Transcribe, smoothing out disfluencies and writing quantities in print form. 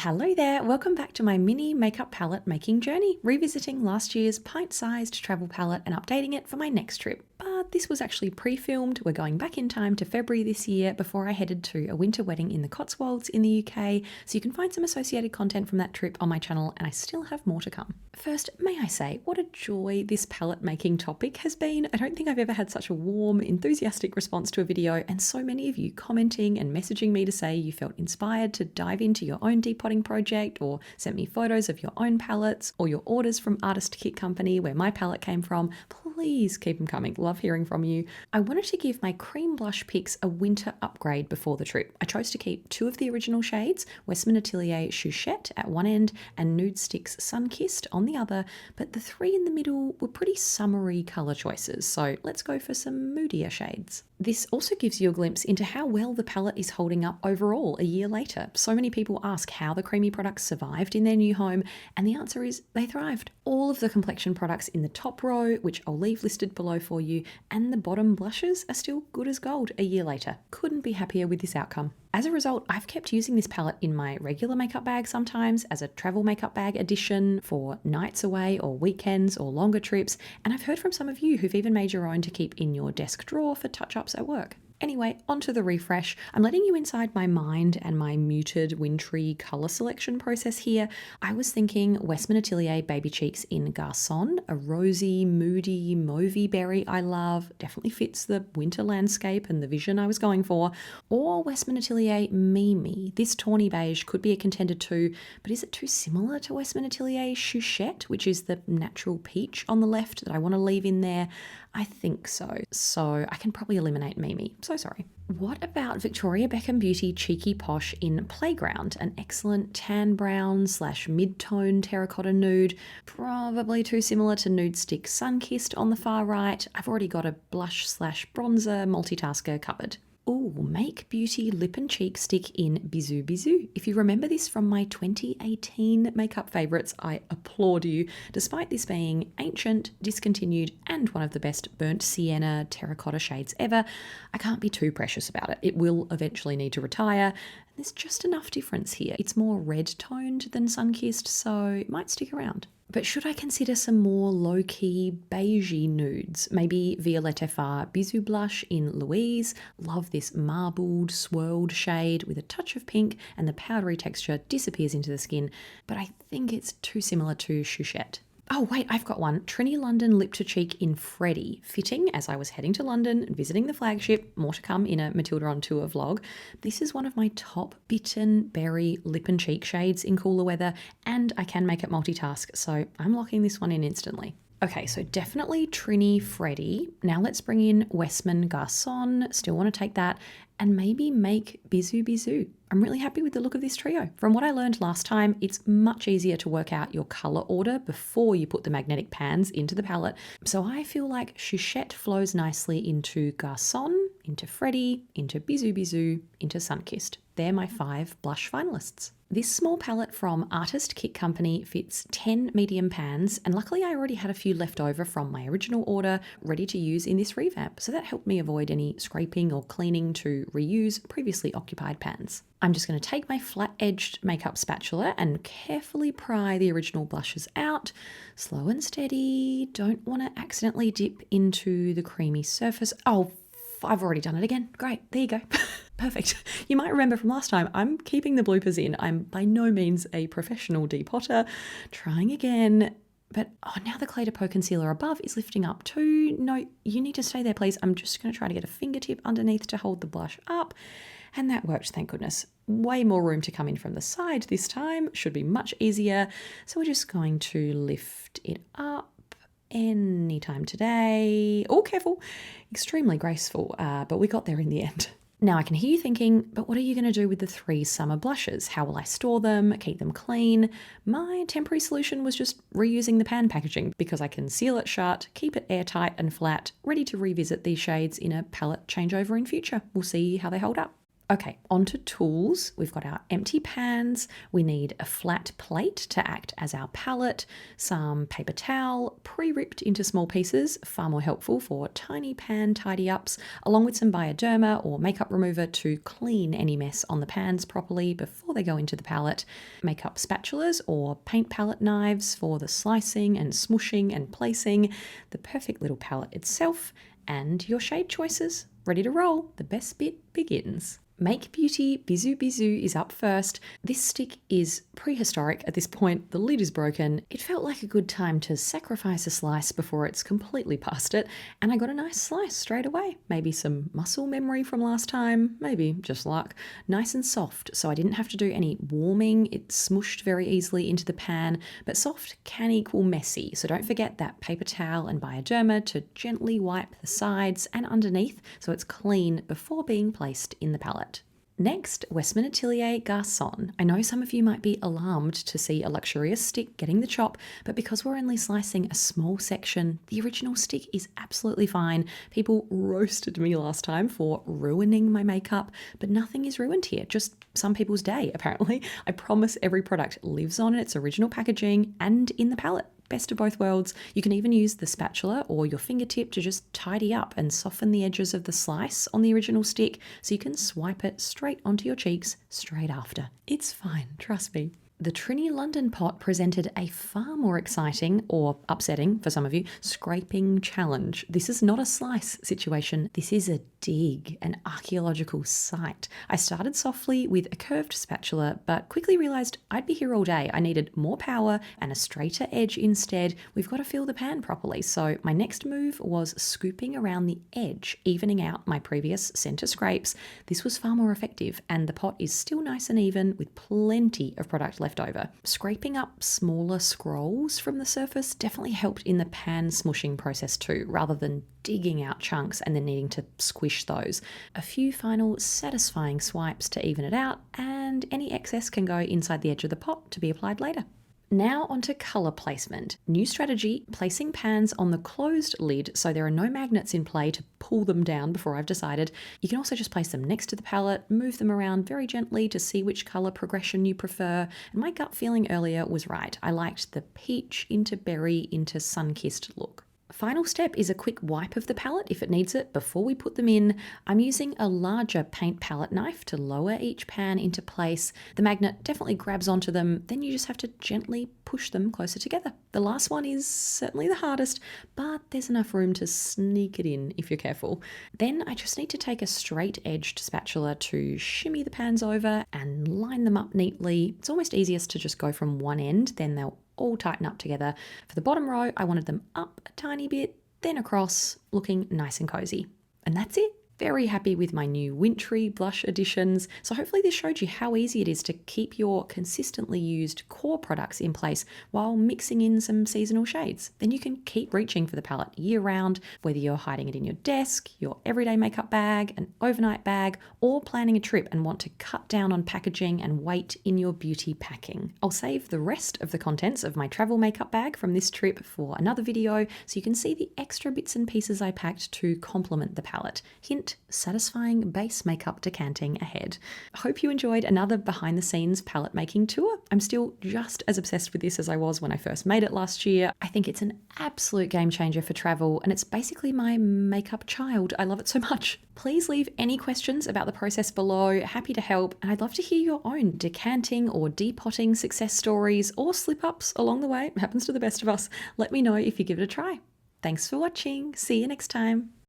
Hello there, welcome back to my mini makeup palette making journey, revisiting last year's pint-sized travel palette and updating it for my next trip. But this was actually pre-filmed. We're going back in time to February this year before I headed to a winter wedding in the Cotswolds in the UK, so you can find some associated content from that trip on my channel, and I still have more to come. First, may I say, what a joy this palette making topic has been. I don't think I've ever had such a warm, enthusiastic response to a video, and so many of you commenting and messaging me to say you felt inspired to dive into your own depotting project, or sent me photos of your own palettes or your orders from Artist Kit Company where my palette came from. Please keep them coming. Love hearing from you. I wanted to give my cream blush picks a winter upgrade before the trip. I chose to keep two of the original shades, Westman Atelier Chouchette at one end and Nude Sticks Sunkissed on the other, but the three in the middle were pretty summery colour choices, so let's go for some moodier shades. This also gives you a glimpse into how well the palette is holding up overall a year later. So many people ask how the creamy products survived in their new home, and the answer is they thrived. All of the complexion products in the top row, which I'll leave listed below for you, and the bottom blushes are still good as gold a year later. Couldn't be happier with this outcome. As a result, I've kept using this palette in my regular makeup bag sometimes, as a travel makeup bag addition for nights away or weekends or longer trips, and I've heard from some of you who've even made your own to keep in your desk drawer for touch-ups at work. Anyway, onto the refresh. I'm letting you inside my mind and my muted, wintry colour selection process here. I was thinking Westman Atelier Baby Cheeks in Garçon, a rosy, moody, mauvey berry I love, definitely fits the winter landscape and the vision I was going for, or Westman Atelier Mimi. This tawny beige could be a contender too, but is it too similar to Westman Atelier Chouchette, which is the natural peach on the left that I want to leave in there? I think so. So I can probably eliminate Mimi. So sorry. What about Victoria Beckham Beauty Cheeky Posh in Playground? An excellent tan brown / mid-tone terracotta nude. Probably too similar to Nude Stick Sunkissed on the far right. I've already got a blush / bronzer multitasker covered. Ooh, Make Beauty Lip and Cheek Stick in Bisou Bisou. If you remember this from my 2018 makeup favourites, I applaud you. Despite this being ancient, discontinued, and one of the best burnt sienna terracotta shades ever, I can't be too precious about it. It will eventually need to retire. There's just enough difference here. It's more red-toned than Sunkissed, so it might stick around. But should I consider some more low-key beigey nudes? Maybe Violette Far Bisou Blush in Louise. Love this marbled, swirled shade with a touch of pink, and the powdery texture disappears into the skin, but I think it's too similar to Chouchette. Oh wait, I've got one. Trini London Lip to Cheek in Freddie. Fitting as I was heading to London and visiting the flagship. More to come in a Matilda on Tour vlog. This is one of my top bitten berry lip and cheek shades in cooler weather, and I can make it multitask, so I'm locking this one in instantly. Okay, so definitely Trini Freddie. Now let's bring in Westman Garçon. Still want to take that. And maybe Make Bisou Bisou. I'm really happy with the look of this trio. From what I learned last time, it's much easier to work out your colour order before you put the magnetic pans into the palette. So I feel like Chouchette flows nicely into Garçon, into Freddie, into Bisou Bisou, into Sunkissed. They're my 5 blush finalists. This small palette from Artist Kit Company fits 10 medium pans, and luckily I already had a few left over from my original order ready to use in this revamp, so that helped me avoid any scraping or cleaning to reuse previously occupied pans. I'm just going to take my flat-edged makeup spatula and carefully pry the original blushes out. Slow and steady. Don't want to accidentally dip into the creamy surface. Oh, I've already done it again. Great, there you go. Perfect. You might remember from last time, I'm keeping the bloopers in. I'm by no means a professional depotter. Trying again. But now the Clé de Peau concealer above is lifting up too. No, you need to stay there, please. I'm just going to try to get a fingertip underneath to hold the blush up. And that worked, thank goodness. Way more room to come in from the side this time. Should be much easier. So we're just going to lift it up anytime today. Oh, careful. Extremely graceful, but we got there in the end. Now I can hear you thinking, but what are you going to do with the 3 summer blushes? How will I store them, keep them clean? My temporary solution was just reusing the pan packaging because I can seal it shut, keep it airtight and flat, ready to revisit these shades in a palette changeover in future. We'll see how they hold up. Okay, onto tools. We've got our empty pans. We need a flat plate to act as our palette, some paper towel, pre-ripped into small pieces, far more helpful for tiny pan tidy-ups, along with some Bioderma or makeup remover to clean any mess on the pans properly before they go into the palette, makeup spatulas or paint palette knives for the slicing and smushing and placing, the perfect little palette itself, and your shade choices. Ready to roll. The best bit begins. Make Beauty Bisou Bisou is up first. This stick is prehistoric at this point. The lid is broken. It felt like a good time to sacrifice a slice before it's completely past it, and I got a nice slice straight away. Maybe some muscle memory from last time, maybe just luck. Nice and soft, so I didn't have to do any warming. It smushed very easily into the pan, but soft can equal messy, so don't forget that paper towel and Bioderma to gently wipe the sides and underneath so it's clean before being placed in the palette. Next, Westman Atelier Garçon. I know some of you might be alarmed to see a luxurious stick getting the chop, but because we're only slicing a small section, the original stick is absolutely fine. People roasted me last time for ruining my makeup, but nothing is ruined here, just some people's day, apparently. I promise every product lives on in its original packaging and in the palette. Best of both worlds. You can even use the spatula or your fingertip to just tidy up and soften the edges of the slice on the original stick so you can swipe it straight onto your cheeks straight after. It's fine, trust me. The Trini London pot presented a far more exciting, or upsetting for some of you, scraping challenge. This is not a slice situation, this is a dig, an archaeological site. I started softly with a curved spatula, but quickly realised I'd be here all day. I needed more power and a straighter edge instead. We've got to fill the pan properly, so my next move was scooping around the edge, evening out my previous centre scrapes. This was far more effective, and the pot is still nice and even with plenty of product left over. Scraping up smaller scrolls from the surface definitely helped in the pan smushing process too, rather than digging out chunks and then needing to squish those. A few final satisfying swipes to even it out, and any excess can go inside the edge of the pot to be applied later. Now onto colour placement. New strategy, placing pans on the closed lid so there are no magnets in play to pull them down before I've decided. You can also just place them next to the palette, move them around very gently to see which colour progression you prefer. And my gut feeling earlier was right. I liked the peach into berry into sun-kissed look. Final step is a quick wipe of the palette if it needs it before we put them in. I'm using a larger paint palette knife to lower each pan into place. The magnet definitely grabs onto them, then you just have to gently push them closer together. The last one is certainly the hardest, but there's enough room to sneak it in if you're careful. Then I just need to take a straight-edged spatula to shimmy the pans over and line them up neatly. It's almost easiest to just go from one end, then they'll all tighten up together. For the bottom row, I wanted them up a tiny bit, then across, looking nice and cozy. And that's it. Very happy with my new wintry blush additions. So hopefully this showed you how easy it is to keep your consistently used core products in place while mixing in some seasonal shades. Then you can keep reaching for the palette year round, whether you're hiding it in your desk, your everyday makeup bag, an overnight bag, or planning a trip and want to cut down on packaging and weight in your beauty packing. I'll save the rest of the contents of my travel makeup bag from this trip for another video so you can see the extra bits and pieces I packed to complement the palette. Hint, satisfying base makeup decanting ahead. I hope you enjoyed another behind the scenes palette making tour. I'm still just as obsessed with this as I was when I first made it last year. I think it's an absolute game changer for travel, and it's basically my makeup child. I love it so much. Please leave any questions about the process below. Happy to help, and I'd love to hear your own decanting or depotting success stories or slip-ups along the way. It happens to the best of us. Let me know if you give it a try. Thanks for watching. See you next time.